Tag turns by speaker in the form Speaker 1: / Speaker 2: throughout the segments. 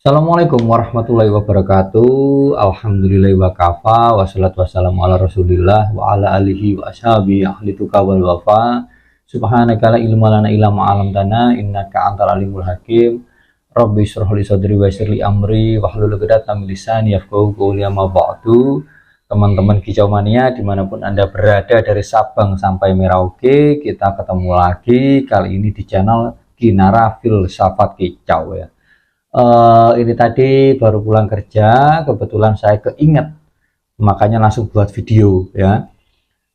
Speaker 1: Assalamualaikum warahmatullahi wabarakatuh. Alhamdulillah wa kafa wassalatu wassalamu ala rasulillah wa ala alihi wa ashabi ahli tuqa wal wafa. Subhanaka la ilma lana illa ma 'allamtana innaka antal alimul hakim. Rabbi shrah li sadri wa yassir li amri wahlul 'uqdatam min lisani yafqahu qawli. Amma ba'du. Teman-teman Kicau Mania dimanapun Anda berada dari Sabang sampai Merauke, kita ketemu lagi kali ini di channel Kinara Filsafat Kicau ya. Ini tadi baru pulang kerja, kebetulan saya keinget, makanya langsung buat video ya.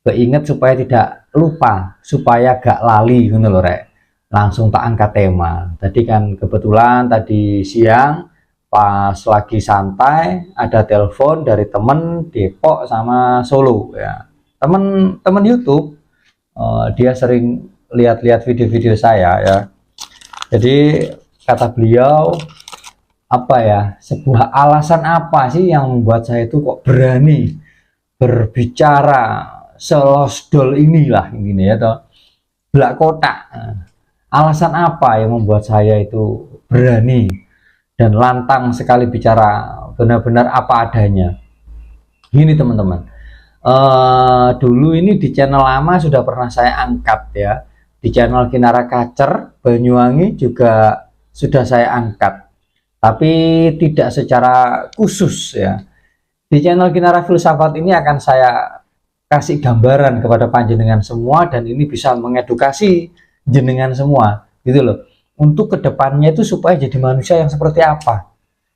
Speaker 1: Keinget supaya tidak lupa, supaya gak lali gitu loh rek. Langsung tak angkat tema. Tadi kan kebetulan tadi siang pas lagi santai ada telepon dari temen Depok sama Solo ya. Temen YouTube, dia sering lihat-lihat video-video saya ya. Jadi kata beliau, apa ya, sebuah alasan apa sih yang membuat saya itu kok berani berbicara selosdol inilah ini ya toh, belak kotak. Alasan apa yang membuat saya itu berani dan lantang sekali bicara benar-benar apa adanya. Gini teman-teman, dulu ini di channel lama sudah pernah saya angkat ya, di channel Kinara Kacer Banyuwangi juga sudah saya angkat, tapi tidak secara khusus ya. Di channel Kinara Filsafat ini akan saya kasih gambaran kepada panjenengan semua, dan ini bisa mengedukasi jenengan semua gitu loh, untuk kedepannya itu supaya jadi manusia yang seperti apa.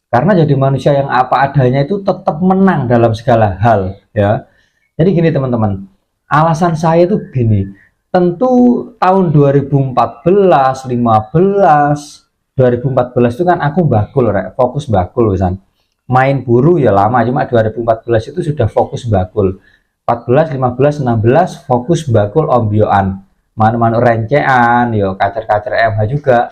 Speaker 1: Karena jadi manusia yang apa adanya itu tetap menang dalam segala hal ya. Jadi gini teman-teman, alasan saya itu gini, tentu tahun 2014, 15, 2014 itu kan aku bakul rek, fokus bakul wisan. Main buru ya lama, cuma 2014 itu sudah fokus bakul. 14, 15, 16 fokus bakul ombyoan. Manu-manu rencean, yo kacer-kacer MH juga.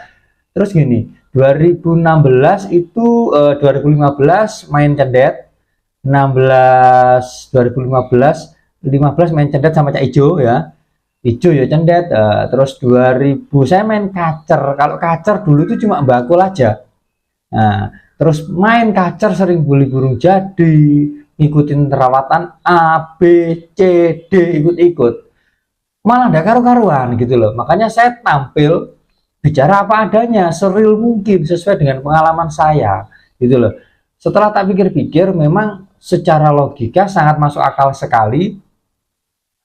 Speaker 1: Terus gini, 2016 itu 2015 main cendet. 16 2015 15 main cendet sama Cak Ijo ya. Ijo ya cendet, terus 2000 saya main kacer. Kalau kacer dulu itu cuma bakul aja. Nah, terus main kacer sering bully burung jadi, ngikutin perawatan A, B, C, D, ikut-ikut. Malah ada karu-karuan gitu loh. Makanya saya tampil bicara apa adanya, seril mungkin sesuai dengan pengalaman saya gitu loh. Setelah tak pikir-pikir, memang secara logika sangat masuk akal sekali.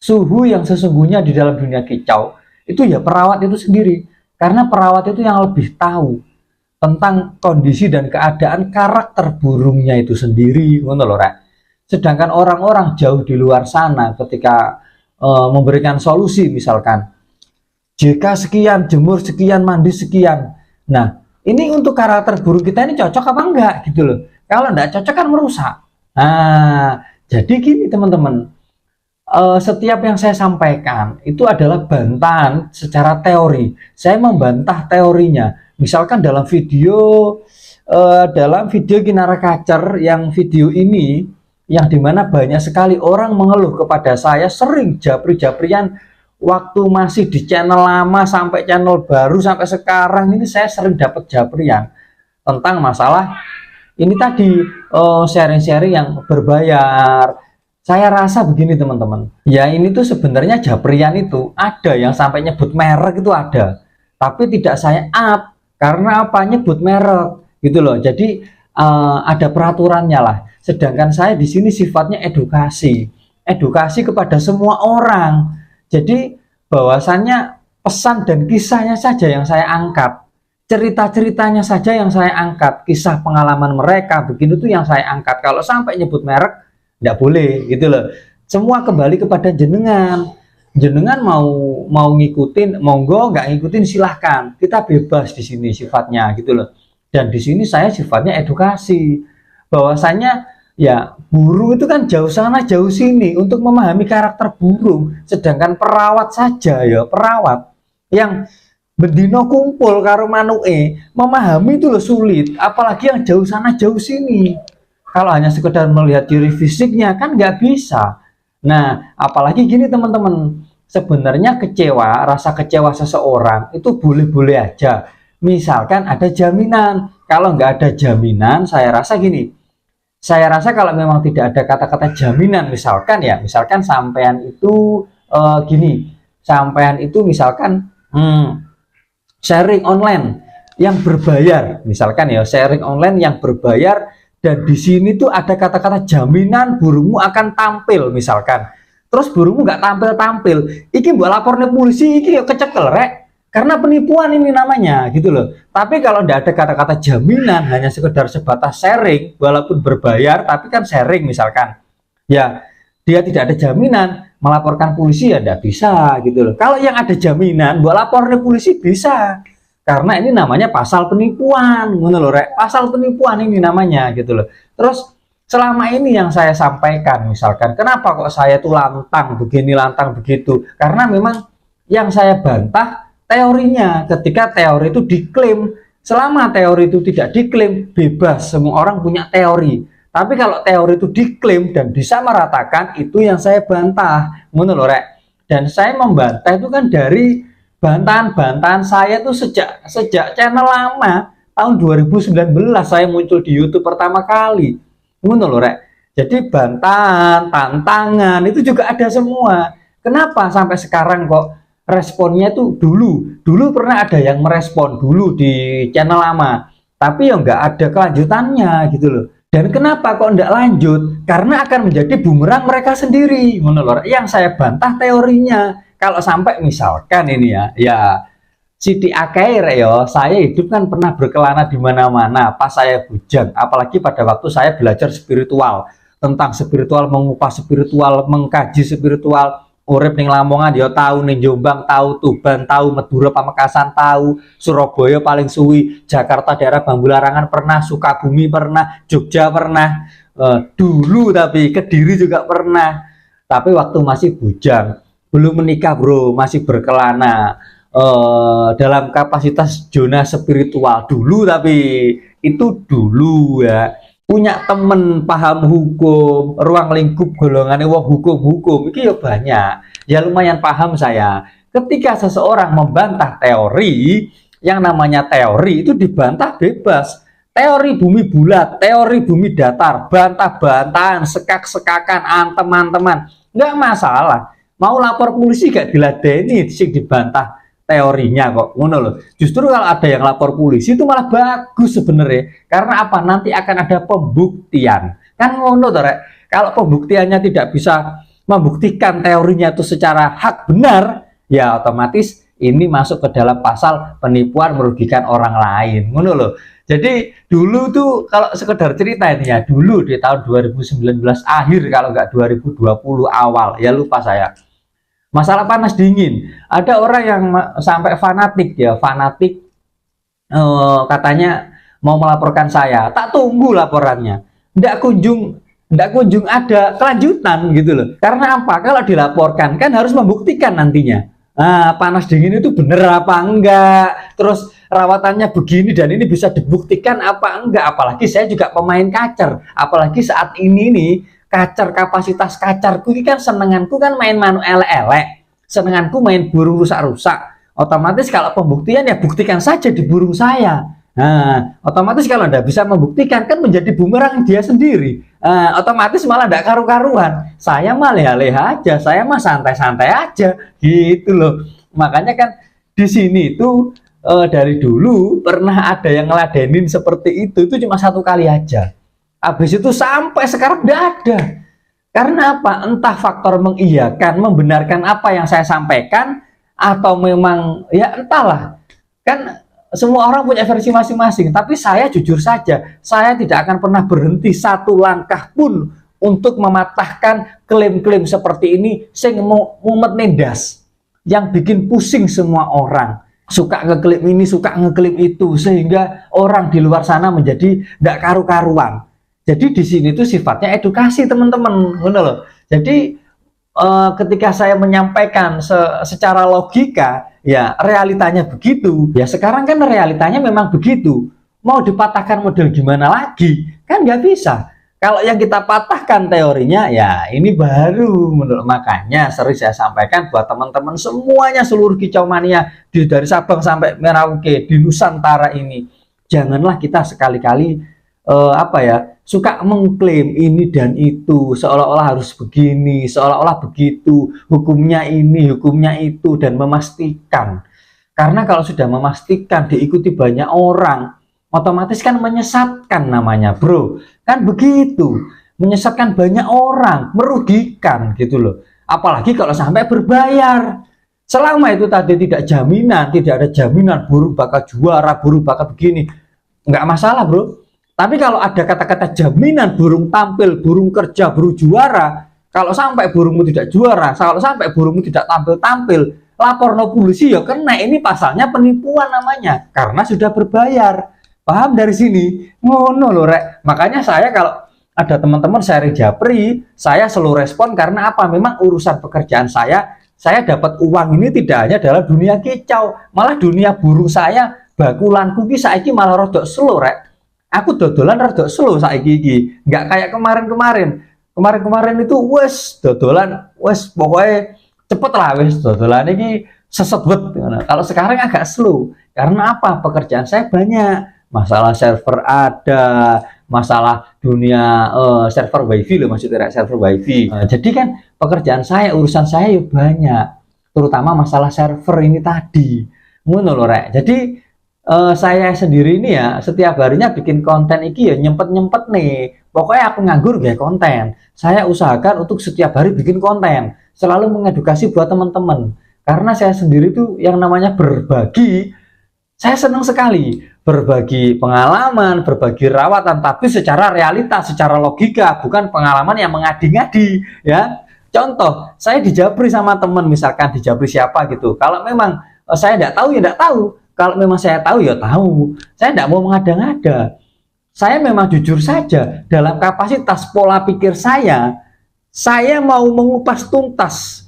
Speaker 1: Suhu yang sesungguhnya di dalam dunia kicau itu ya perawat itu sendiri, karena perawat itu yang lebih tahu tentang kondisi dan keadaan karakter burungnya itu sendiri, ngono lho rek. Sedangkan orang-orang jauh di luar sana ketika memberikan solusi, misalkan JK sekian, jemur sekian, mandi sekian. Nah, ini untuk karakter burung kita ini cocok apa enggak gitu loh. Kalau enggak cocok kan merusak. Nah, jadi gini teman-teman, setiap yang saya sampaikan itu adalah bantahan secara teori. Saya membantah teorinya. Misalkan dalam video Kinara Kacer yang video ini, yang dimana banyak sekali orang mengeluh kepada saya, sering japri-japrian waktu masih di channel lama sampai channel baru sampai sekarang ini, saya sering dapat japrian tentang masalah ini tadi, sharing-sharing yang berbayar. Saya rasa begini teman-teman, ya ini tuh sebenarnya japrian itu ada yang sampai nyebut merek itu ada, tapi tidak saya up karena apa, nyebut merek gitu loh. Jadi ada peraturannya lah. Sedangkan saya di sini sifatnya edukasi kepada semua orang. Jadi bahwasannya pesan dan kisahnya saja yang saya angkat, cerita-ceritanya saja yang saya angkat, kisah pengalaman mereka begini tuh yang saya angkat. Kalau sampai nyebut merek nggak boleh gitu loh. Semua kembali kepada jenengan. Jenengan mau ngikutin monggo, nggak ngikutin silahkan. Kita bebas di sini sifatnya gitu loh. Dan di sini saya sifatnya edukasi, bahwasannya ya burung itu kan jauh sana jauh sini untuk memahami karakter burung. Sedangkan perawat saja ya, perawat yang bendino kumpul karo manuke memahami itu loh sulit, apalagi yang jauh sana jauh sini. Kalau hanya sekedar melihat ciri fisiknya kan nggak bisa. Nah, apalagi gini teman-teman, sebenarnya rasa kecewa seseorang itu boleh-boleh aja. Misalkan ada jaminan, kalau nggak ada jaminan, saya rasa gini, saya rasa kalau memang tidak ada kata-kata jaminan, misalkan ya, misalkan sampean itu gini, sampean itu misalkan sharing online yang berbayar, misalkan ya, sharing online yang berbayar, dan di sini tuh ada kata-kata jaminan burungmu akan tampil, misalkan, terus burungmu nggak tampil-tampil, iki buat lapornya polisi, iki kecekel rek, karena penipuan ini namanya gitu loh. Tapi kalau tidak ada kata-kata jaminan, hanya sekedar sebatas sharing walaupun berbayar, tapi kan sharing misalkan, ya dia tidak ada jaminan, melaporkan polisi ya tidak bisa gitu loh. Kalau yang ada jaminan buat lapornya polisi bisa, karena ini namanya pasal penipuan, ngono loh rek, pasal penipuan ini namanya gitu loh. Terus selama ini yang saya sampaikan, misalkan kenapa kok saya tuh lantang begini lantang begitu, karena memang yang saya bantah teorinya. Ketika teori itu diklaim, selama teori itu tidak diklaim, bebas, semua orang punya teori. Tapi kalau teori itu diklaim dan disamaratakan, itu yang saya bantah, ngono lho rek. Dan saya membantah itu kan dari bantahan-bantahan saya tuh sejak channel lama, tahun 2019 saya muncul di YouTube pertama kali, ngono lho rek. Jadi bantahan, tantangan itu juga ada semua. Kenapa sampai sekarang kok responnya tuh dulu pernah ada yang merespon dulu di channel lama, tapi ya nggak ada kelanjutannya gitu loh. Dan kenapa kok nggak lanjut? Karena akan menjadi bumerang mereka sendiri, menurut yang saya bantah teorinya. Kalau sampai misalkan ini ya Siti Akair ya, saya hidup kan pernah berkelana di mana-mana pas saya bujang, apalagi pada waktu saya belajar spiritual, tentang spiritual, mengupas spiritual, mengkaji spiritual. Urip ning Lamongan ya tahu, ning Jombang tahu, Tuban tahu, Madura Pamekasan tahu, Surabaya paling suwi, Jakarta daerah Bambu Larangan pernah, Sukabumi pernah, Jogja pernah, dulu tapi Kediri juga pernah. Tapi waktu masih bujang, belum menikah bro, masih berkelana dalam kapasitas zona spiritual dulu, tapi itu dulu ya. Punya temen paham hukum, ruang lingkup golongannya wong hukum itu ya banyak, ya lumayan paham saya. Ketika seseorang membantah teori, yang namanya teori itu dibantah bebas. Teori bumi bulat, teori bumi datar, bantah-bantahan, sekak-sekakan, antem-anteman, nggak masalah. Mau lapor polisi gak diladeni sih dibantah teorinya kok, ngono loh. Justru kalau ada yang lapor polisi itu malah bagus sebenarnya. Karena apa? Nanti akan ada pembuktian. Kan ngono toh rek. Kalau pembuktiannya tidak bisa membuktikan teorinya itu secara hak benar, ya otomatis ini masuk ke dalam pasal penipuan merugikan orang lain. Ngono loh. Jadi dulu tuh kalau sekedar cerita ini ya, dulu di tahun 2019 akhir kalau nggak 2020 awal, ya lupa saya. Masalah panas dingin, ada orang yang sampai fanatik ya, fanatik katanya mau melaporkan saya, tak tunggu laporannya, ndak kunjung ada kelanjutan gitu loh. Karena apa? Kalau dilaporkan kan harus membuktikan nantinya, panas dingin itu bener apa enggak, terus rawatannya begini dan ini bisa dibuktikan apa enggak. Apalagi saya juga pemain kacer, apalagi saat ini nih. Kacar, kapasitas kacarku ini kan senenganku kan main manu elek-elek, senenganku main burung rusak-rusak. Otomatis kalau pembuktian ya buktikan saja di burung saya. Nah, otomatis kalau tidak bisa membuktikan kan menjadi bumerang dia sendiri. Otomatis malah tidak karu-karuan. Saya mah leha-leha aja, saya mah santai-santai aja, gitu loh. Makanya kan di sini tuh dari dulu pernah ada yang ngeladenin seperti itu cuma satu kali aja. Habis itu sampai sekarang tidak ada. Karena apa? Entah faktor mengiyakan, membenarkan apa yang saya sampaikan, atau memang ya entahlah. Kan semua orang punya versi masing-masing. Tapi saya jujur saja, saya tidak akan pernah berhenti satu langkah pun untuk mematahkan klaim-klaim seperti ini sing mumet nendas, yang bikin pusing semua orang. Suka ngeklaim ini, suka ngeklaim itu, sehingga orang di luar sana menjadi tidak karu-karuan. Jadi di sini tuh sifatnya edukasi teman-teman, benar loh. Jadi ketika saya menyampaikan secara logika, ya realitanya begitu. Ya sekarang kan realitanya memang begitu. Mau dipatahkan model gimana lagi? Kan nggak bisa. Kalau yang kita patahkan teorinya, ya ini baru menurut. Makanya sering saya sampaikan buat teman-teman semuanya, seluruh kicau mania dari Sabang sampai Merauke di Nusantara ini. janganlah kita sekali-kali suka mengklaim ini dan itu, seolah-olah harus begini, seolah-olah begitu, hukumnya ini, hukumnya itu, dan memastikan. Karena kalau sudah memastikan diikuti banyak orang, otomatis kan menyesatkan namanya, bro. Kan begitu, menyesatkan banyak orang, merugikan gitu loh. Apalagi kalau sampai berbayar. Selama itu tadi tidak jaminan, tidak ada jaminan burung bakal juara, burung bakal begini, nggak masalah, bro. Tapi kalau ada kata-kata jaminan burung tampil, burung kerja, burung juara, kalau sampai burungmu tidak juara, kalau sampai burungmu tidak tampil-tampil, lapor no polisi ya kena. Ini pasalnya penipuan namanya, karena sudah berbayar. Paham dari sini? Ngono loh, rek. Makanya saya kalau ada teman-teman sharing japri, saya selalu respon karena apa? Memang urusan pekerjaan saya dapat uang ini tidak hanya dalam dunia kicau, malah dunia burung saya, bakulanku ki saiki malah rodok slow, rek. Aku dodolan rada slow saiki iki. Enggak kayak kemarin-kemarin. Kemarin-kemarin itu wes dodolan, wes pokoknya cepet lah wes dodolan iki seset bet. Kalau sekarang agak slow. Karena apa? Pekerjaan saya banyak. Masalah server ada, masalah dunia server wifi loh, maksudnya server wifi. Jadi kan pekerjaan saya, urusan saya ya banyak. Terutama masalah server ini tadi. Ngono lho, rek. Jadi saya sendiri ini ya setiap harinya bikin konten iki ya nyempet-nyempet nih. Pokoknya aku nganggur ya konten. Saya usahakan untuk setiap hari bikin konten, selalu mengedukasi buat teman-teman. Karena saya sendiri tuh yang namanya berbagi, saya senang sekali berbagi pengalaman, berbagi rawatan, tapi secara realitas, secara logika, bukan pengalaman yang mengadi-ngadi ya. Contoh, saya dijabri sama teman, misalkan dijabri siapa gitu. Kalau memang saya tidak tahu ya tidak tahu. Kalau memang saya tahu ya tahu, saya tidak mau mengada-ngada. Saya memang jujur saja dalam kapasitas pola pikir saya mau mengupas tuntas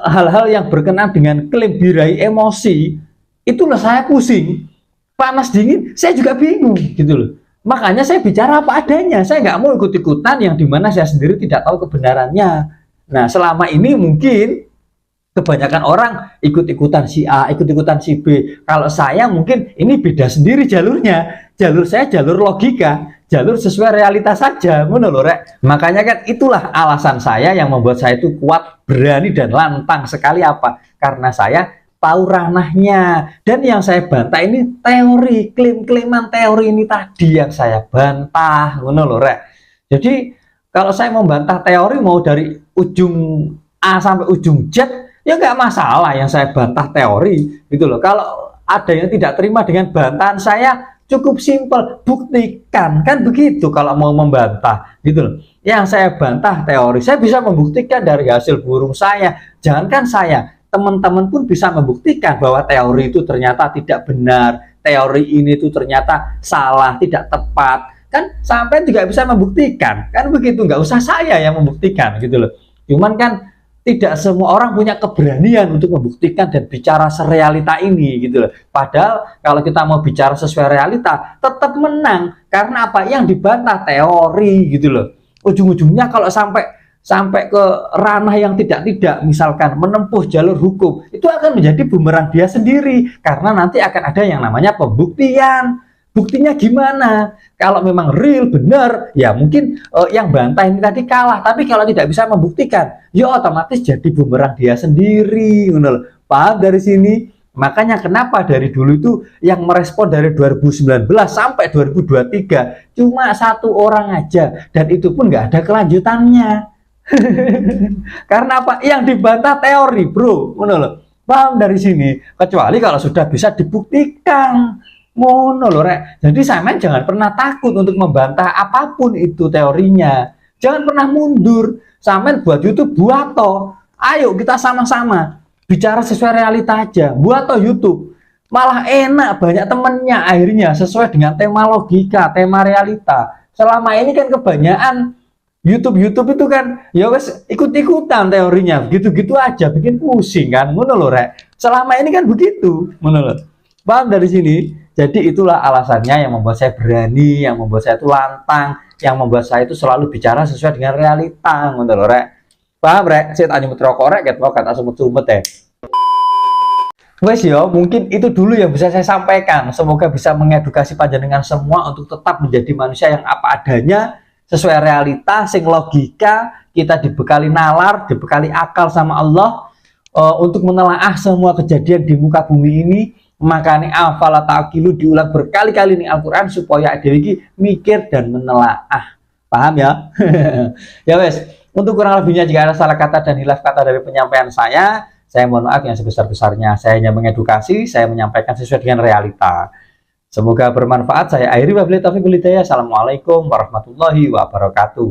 Speaker 1: hal-hal yang berkenaan dengan klaim birahi emosi. Itulah saya pusing, panas dingin, saya juga bingung gitu loh. Makanya saya bicara apa adanya, saya nggak mau ikut-ikutan yang dimana saya sendiri tidak tahu kebenarannya. Nah selama ini mungkin kebanyakan orang ikut-ikutan si A, ikut-ikutan si B. Kalau saya mungkin ini beda sendiri jalurnya. Jalur saya jalur logika, jalur sesuai realitas saja, ngono lho, rek. Makanya kan itulah alasan saya yang membuat saya itu kuat, berani dan lantang sekali apa? Karena saya tahu ranahnya. Dan yang saya bantah ini teori, klaim-klaiman teori ini tadi yang saya bantah, ngono lho, rek. Jadi kalau saya membantah teori mau dari ujung A sampai ujung Z, ya nggak masalah yang saya bantah teori gitu loh. Kalau ada yang tidak terima dengan bantahan saya, cukup simpel, buktikan, kan begitu kalau mau membantah gitu loh. Yang saya bantah teori, saya bisa membuktikan dari hasil burung saya. Jangankan saya, teman-teman pun bisa membuktikan bahwa teori itu ternyata tidak benar, teori ini itu ternyata salah, tidak tepat. Kan sampai juga bisa membuktikan, kan begitu, nggak usah saya yang membuktikan gitu loh. Cuman kan tidak semua orang punya keberanian untuk membuktikan dan bicara serealita ini gitu loh. Padahal kalau kita mau bicara sesuai realita tetap menang. Karena apa? Yang dibantah teori gitu loh. Ujung-ujungnya kalau sampai ke ranah yang tidak misalkan menempuh jalur hukum, itu akan menjadi bumerang dia sendiri. Karena nanti akan ada yang namanya pembuktian. Buktinya gimana? Kalau memang real, benar, ya mungkin yang bantah ini tadi kalah. Tapi kalau tidak bisa membuktikan, ya otomatis jadi bumerang dia sendiri. Paham dari sini? Makanya kenapa dari dulu itu yang merespon dari 2019 sampai 2023 cuma satu orang aja. Dan itu pun nggak ada kelanjutannya. Karena apa? Yang dibantah teori, bro. Paham dari sini? Kecuali kalau sudah bisa dibuktikan. Ngono lho, rek. Jadi sampean jangan pernah takut untuk membantah apapun itu teorinya. Jangan pernah mundur. Sampean buat YouTube, buat toh. Ayo kita sama-sama bicara sesuai realita aja. Buat toh YouTube. Malah enak, banyak temennya akhirnya sesuai dengan tema logika, tema realita. Selama ini kan kebanyakan YouTube itu kan ya wes ikut-ikutan teorinya, gitu-gitu aja, bikin pusing kan. Ngono lho, rek. Selama ini kan begitu. Ngono lho. Paham dari sini? Jadi itulah alasannya yang membuat saya berani, yang membuat saya itu lantang, yang membuat saya itu selalu bicara sesuai dengan realita, ngono lho, rek. Paham, rek? Saya tanya rokok rek, ket mau kata semut-semut ya. Wes ya, mungkin itu dulu yang bisa saya sampaikan. Semoga bisa mengedukasi panjenengan semua untuk tetap menjadi manusia yang apa adanya, sesuai realita, sing logika, kita dibekali nalar, dibekali akal sama Allah untuk menelaah semua kejadian di muka bumi ini. Makanya afala ta'qilu diulang berkali-kali nih Al-Qur'an supaya adik mikir dan menelaah. Paham ya? Ya wes, untuk kurang lebihnya jika ada salah kata dan hilaf kata dari penyampaian saya mohon maaf yang sebesar-besarnya. Saya hanya mengedukasi, saya menyampaikan sesuai dengan realita. Semoga bermanfaat. Saya akhiri wabillahi taufiq wal hidayah. Assalamualaikum warahmatullahi wabarakatuh.